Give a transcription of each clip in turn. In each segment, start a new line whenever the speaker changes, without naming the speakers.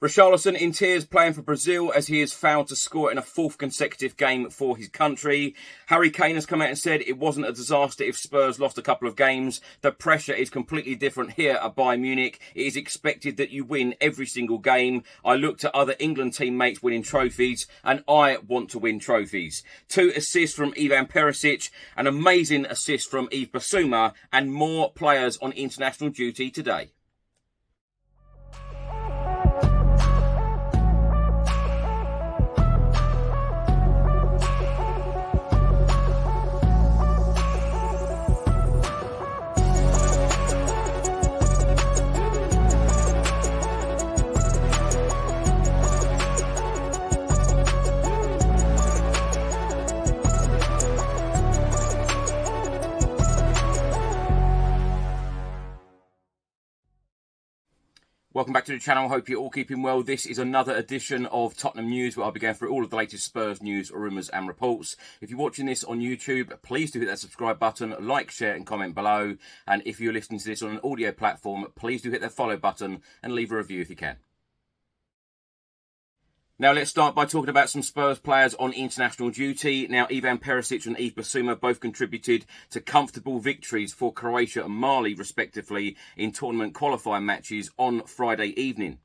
Richarlison in tears playing for Brazil as he has failed to score in a fourth consecutive game for his country. Harry Kane has come out and said it wasn't a disaster if Spurs lost a couple of games. The pressure is completely different here at Bayern Munich. It is expected that you win every single game. I looked at other England teammates winning trophies and I want to win trophies. 2 assists from Ivan Perisic, an amazing assist from Yves Bissouma, and more players on international duty today. Welcome back to the channel. Hope you're all keeping well. This is another edition of Tottenham News where I'll be going through all of the latest Spurs news, rumours and reports. If you're watching this on YouTube, please do hit that subscribe button, like, share and comment below. And if you're listening to this on an audio platform, please do hit that follow button and leave a review if you can. Now let's start by talking about some Spurs players on international duty. Now Ivan Perisic and Yves Bissouma both contributed to comfortable victories for Croatia and Mali respectively in tournament qualifying matches on Friday evening.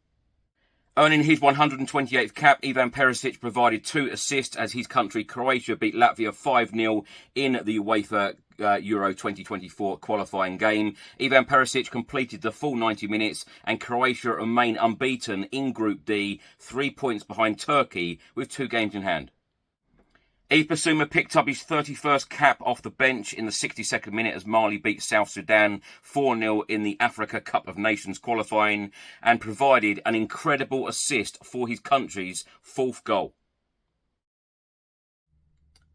Earning his 128th cap, Ivan Perisic provided 2 assists as his country Croatia beat Latvia 5-0 in the UEFA Euro 2024 qualifying game. Ivan Perisic completed the full 90 minutes and Croatia remain unbeaten in Group D, 3 points behind Turkey with 2 games in hand. Yves Bissouma picked up his 31st cap off the bench in the 62nd minute as Mali beat South Sudan 4-0 in the Africa Cup of Nations qualifying and provided an incredible assist for his country's 4th goal.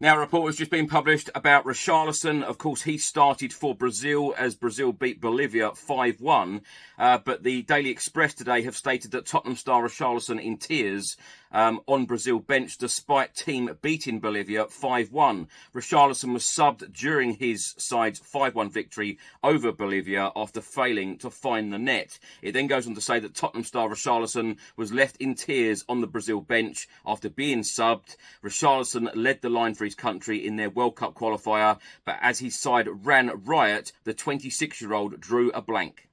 Now, a report has just been published about Richarlison. Of course, he started for Brazil as Brazil beat Bolivia 5-1. But the Daily Express today have stated that Tottenham star Richarlison in tears on Brazil bench despite team beating Bolivia 5-1. Richarlison was subbed during his side's 5-1 victory over Bolivia after failing to find the net. It then goes on to say that Tottenham star Richarlison was left in tears on the Brazil bench after being subbed. Richarlison led the line for his country in their World Cup qualifier, but as his side ran riot, the 26-year-old drew a blank.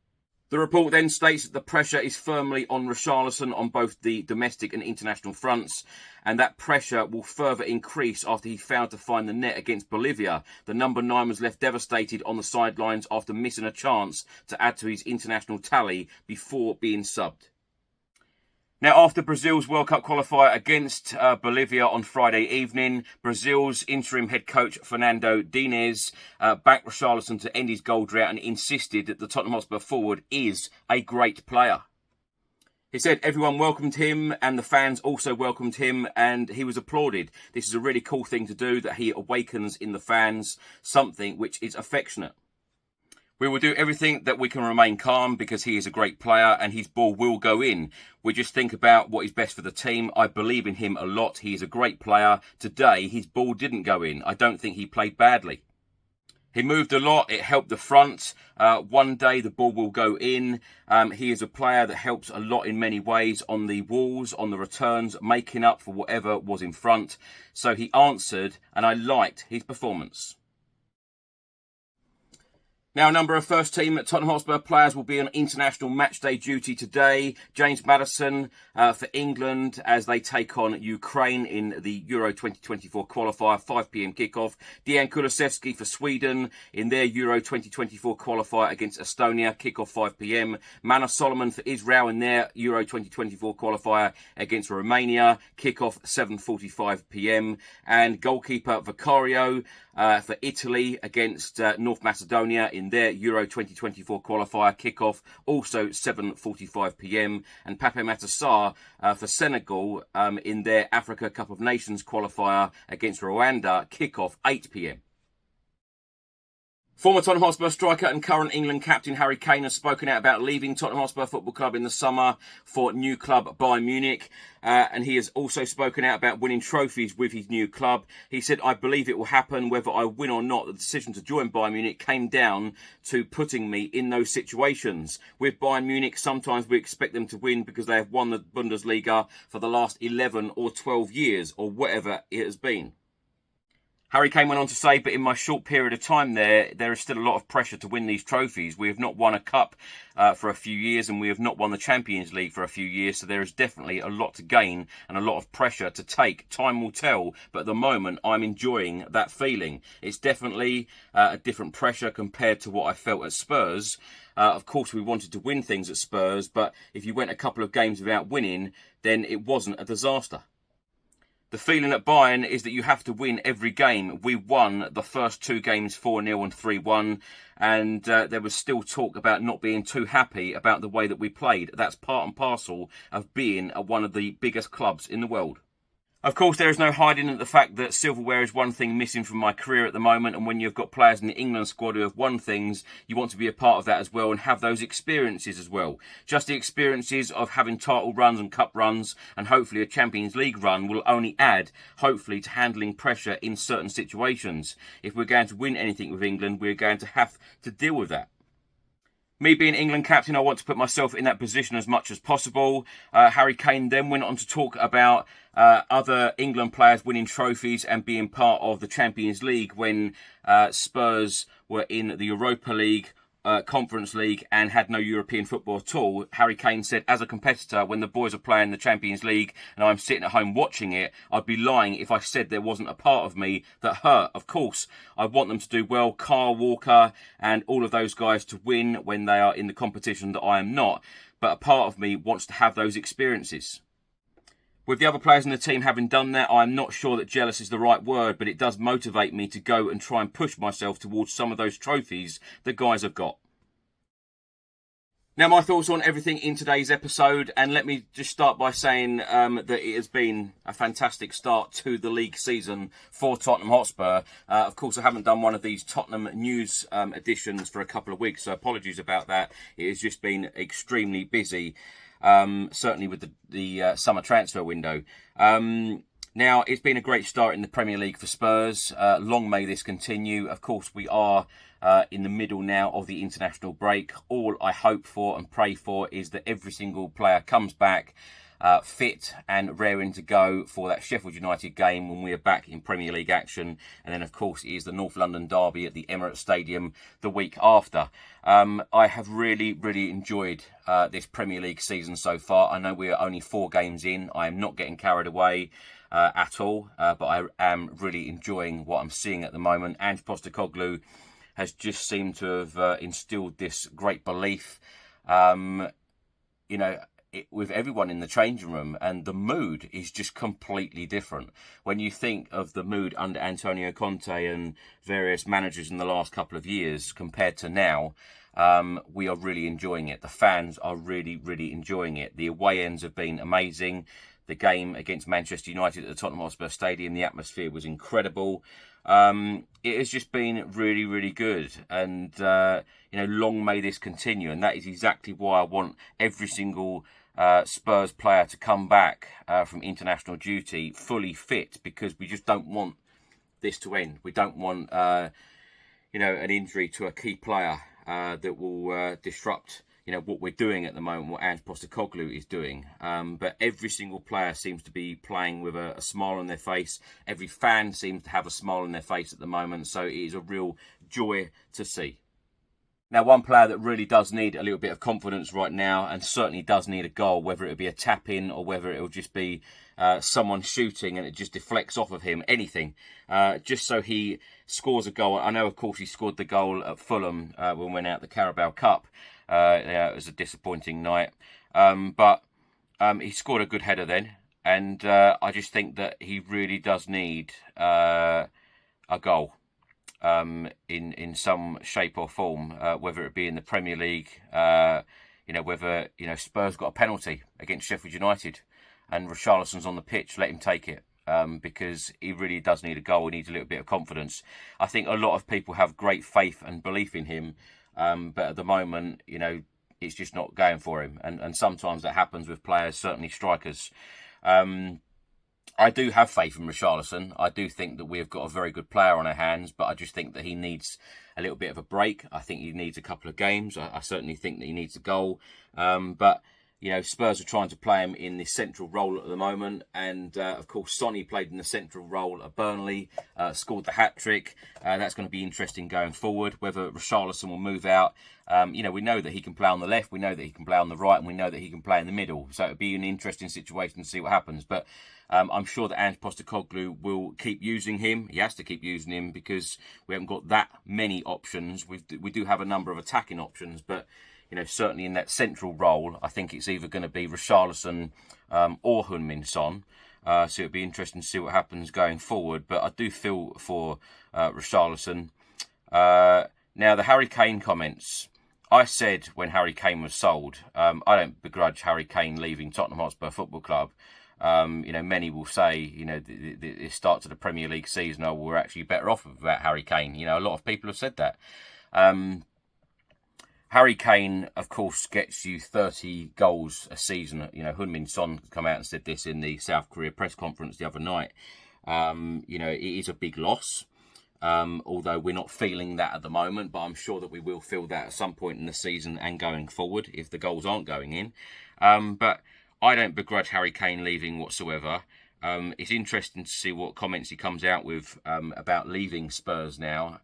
The report then states that the pressure is firmly on Richarlison on both the domestic and international fronts, and that pressure will further increase after he failed to find the net against Bolivia. The number 9 was left devastated on the sidelines after missing a chance to add to his international tally before being subbed. Now, after Brazil's World Cup qualifier against Bolivia on Friday evening, Brazil's interim head coach Fernando Diniz backed Richarlison to end his goal drought and insisted that the Tottenham Hotspur forward is a great player. He said everyone welcomed him and the fans also welcomed him and he was applauded. This is a really cool thing to do, that he awakens in the fans something which is affectionate. We will do everything that we can remain calm because he is a great player and his ball will go in. We just think about what is best for the team. I believe in him a lot. He is a great player. Today, his ball didn't go in. I don't think he played badly. He moved a lot. It helped the front. One day the ball will go in. He is a player that helps a lot in many ways on the walls, on the returns, making up for whatever was in front. So he answered and I liked his performance. Now, a number of first-team Tottenham Hotspur players will be on international matchday duty today. James Maddison for England as they take on Ukraine in the Euro 2024 qualifier, 5 p.m. kickoff. Dejan Kulusevski for Sweden in their Euro 2024 qualifier against Estonia, kickoff 5 p.m. Manor Solomon for Israel in their Euro 2024 qualifier against Romania, kickoff 7:45 p.m. And goalkeeper Vicario for Italy against North Macedonia in their Euro 2024 qualifier, kickoff also 7:45 p.m. and Pape Matar Sarr for Senegal in their Africa Cup of Nations qualifier against Rwanda, kickoff 8 p.m. Former Tottenham Hotspur striker and current England captain Harry Kane has spoken out about leaving Tottenham Hotspur Football Club in the summer for new club Bayern Munich. And he has also spoken out about winning trophies with his new club. He said, "I believe it will happen whether I win or not. The decision to join Bayern Munich came down to putting me in those situations. With Bayern Munich, sometimes we expect them to win because they have won the Bundesliga for the last 11 or 12 years or whatever it has been." Harry Kane went on to say, "But in my short period of time there is still a lot of pressure to win these trophies. We have not won a cup for a few years, and we have not won the Champions League for a few years, so there is definitely a lot to gain and a lot of pressure to take. Time will tell, but at the moment I'm enjoying that feeling. It's definitely a different pressure compared to what I felt at Spurs. Of course, we wanted to win things at Spurs, but if you went a couple of games without winning, then it wasn't a disaster. The feeling at Bayern is that you have to win every game. We won the first two games 4-0 and 3-1, and there was still talk about not being too happy about the way that we played. That's part and parcel of being at one of the biggest clubs in the world." Of course, there is no hiding at the fact that silverware is one thing missing from my career at the moment, and when you've got players in the England squad who have won things, you want to be a part of that as well and have those experiences as well. Just the experiences of having title runs and cup runs and hopefully a Champions League run will only add, hopefully, to handling pressure in certain situations. If we're going to win anything with England, we're going to have to deal with that. Me being England captain, I want to put myself in that position as much as possible. Harry Kane then went on to talk about other England players winning trophies and being part of the Champions League when Spurs were in the Europa League, Conference League and had no European football at all. Harry Kane said, "As a competitor, when the boys are playing the Champions League and I'm sitting at home watching it, I'd be lying if I said there wasn't a part of me that hurt. Of course, I want them to do well, Kyle Walker and all of those guys to win when they are in the competition that I am not. But a part of me wants to have those experiences. With the other players in the team having done that, I'm not sure that jealous is the right word, but it does motivate me to go and try and push myself towards some of those trophies the guys have got." Now, my thoughts on everything in today's episode, and let me just start by saying that it has been a fantastic start to the league season for Tottenham Hotspur. Of course, I haven't done one of these Tottenham news editions for a couple of weeks, so apologies about that. It has just been extremely busy. Certainly with the summer transfer window. Now, it's been a great start in the Premier League for Spurs. Long may this continue. Of course, we are in the middle now of the international break. All I hope for and pray for is that every single player comes back fit and raring to go for that Sheffield United game when we are back in Premier League action. And then, of course, it is the North London derby at the Emirates Stadium the week after. I have really, really enjoyed this Premier League season so far. I know we are only 4 games in. I am not getting carried away at all, but I am really enjoying what I'm seeing at the moment. Ange Postecoglou has just seemed to have instilled this great belief, with everyone in the changing room, and the mood is just completely different. When you think of the mood under Antonio Conte and various managers in the last couple of years compared to now, we are really enjoying it. The fans are really, really enjoying it. The away ends have been amazing. The game against Manchester United at the Tottenham Hotspur Stadium, the atmosphere was incredible. It has just been really, really good. And, long may this continue. And that is exactly why I want every single Spurs player to come back from international duty fully fit, because we just don't want this to end. We don't want, an injury to a key player that will disrupt what we're doing at the moment, what Ange Postecoglou is doing. But every single player seems to be playing with a smile on their face. Every fan seems to have a smile on their face at the moment. So it is a real joy to see. Now, one player that really does need a little bit of confidence right now, and certainly does need a goal, whether it be a tap-in or whether it will just be someone shooting and it just deflects off of him, anything, just so he scores a goal. I know, of course, he scored the goal at Fulham when we went out the Carabao Cup. It was a disappointing night, but he scored a good header then, and I just think that he really does need a goal in some shape or form, whether it be in the Premier League, whether Spurs got a penalty against Sheffield United and Richarlison's on the pitch, let him take it. because he really does need a goal. He needs a little bit of confidence. I think a lot of people have great faith and belief in him, but at the moment, you know, it's just not going for him. And sometimes that happens with players, certainly strikers. I do have faith in Richarlison. I do think that we've got a very good player on our hands, but I just think that he needs a little bit of a break. I think he needs a couple of games. I certainly think that he needs a goal. But, you know, Spurs are trying to play him in this central role at the moment. And, of course, Sonny played in the central role at Burnley, scored the hat-trick. That's going to be interesting going forward, whether Richarlison will move out. You know, we know that he can play on the left, we know that he can play on the right, and we know that he can play in the middle. So it'll be an interesting situation to see what happens. But I'm sure that Ange Postecoglou will keep using him. He has to keep using him because we haven't got that many options. We do have a number of attacking options, but, you know, certainly in that central role, I think it's either going to be Richarlison or Heung-min Son. So it'll be interesting to see what happens going forward. But I do feel for Richarlison. Now, the Harry Kane comments. I said when Harry Kane was sold, I don't begrudge Harry Kane leaving Tottenham Hotspur Football Club. You know, many will say, you know, the start to the Premier League season, oh, we're actually better off without Harry Kane. You know, a lot of people have said that. Harry Kane, of course, gets you 30 goals a season. You know, Heung-min Son come out and said this in the South Korea press conference the other night. You know, it is a big loss. Although we're not feeling that at the moment, but I'm sure that we will feel that at some point in the season and going forward if the goals aren't going in. But I don't begrudge Harry Kane leaving whatsoever. It's interesting to see what comments he comes out with about leaving Spurs now.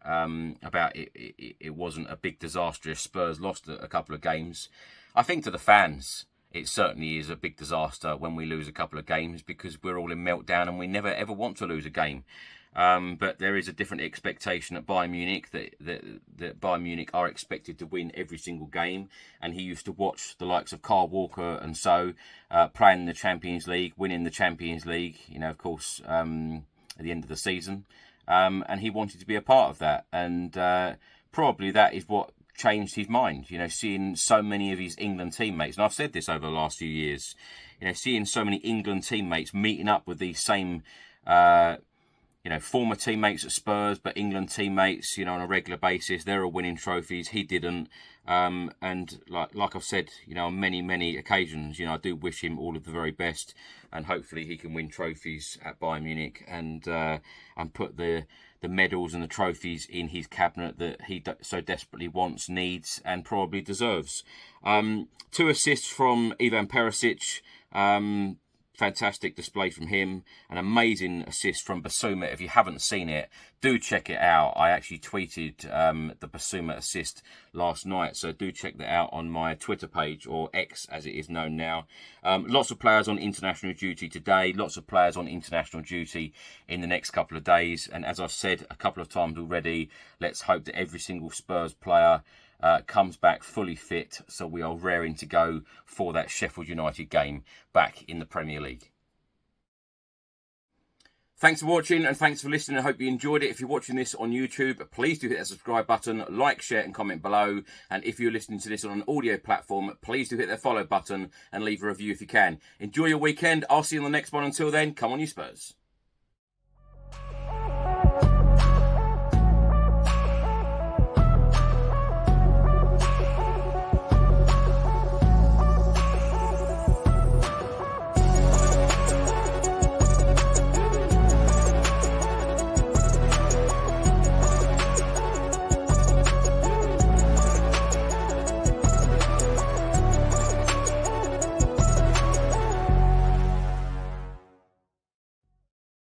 About it wasn't a big disaster if Spurs lost a couple of games. I think to the fans, it certainly is a big disaster when we lose a couple of games because we're all in meltdown and we never ever want to lose a game. But there is a different expectation at Bayern Munich that Bayern Munich are expected to win every single game. And he used to watch the likes of Kyle Walker and so playing in the Champions League, winning the Champions League, you know, of course, at the end of the season. And he wanted to be a part of that. And probably that is what changed his mind, you know, seeing so many of his England teammates. And I've said this over the last few years, you know, seeing so many England teammates meeting up with these same you know, former teammates at Spurs, but England teammates, you know, on a regular basis. They're all winning trophies. He didn't. And like I've said, you know, on many occasions, you know, I do wish him all of the very best. And hopefully he can win trophies at Bayern Munich and put the medals and the trophies in his cabinet that he so desperately wants, needs, and probably deserves. 2 assists from Ivan Perisic. Fantastic display from him. An amazing assist from Basuma. If you haven't seen it, do check it out. I actually tweeted the Basuma assist last night, so do check that out on my Twitter page, or X as it is known now. Lots of players on international duty today. Lots of players on international duty in the next couple of days. And as I've said a couple of times already, let's hope that every single Spurs player comes back fully fit, so we are raring to go for that Sheffield United game back in the Premier League. Thanks for watching and thanks for listening. I hope you enjoyed it. If you're watching this on YouTube, please do hit that subscribe button, like, share and comment below. And if you're listening to this on an audio platform, please do hit that follow button and leave a review if you can. Enjoy your weekend. I'll see you on the next one. Until then, come on you Spurs.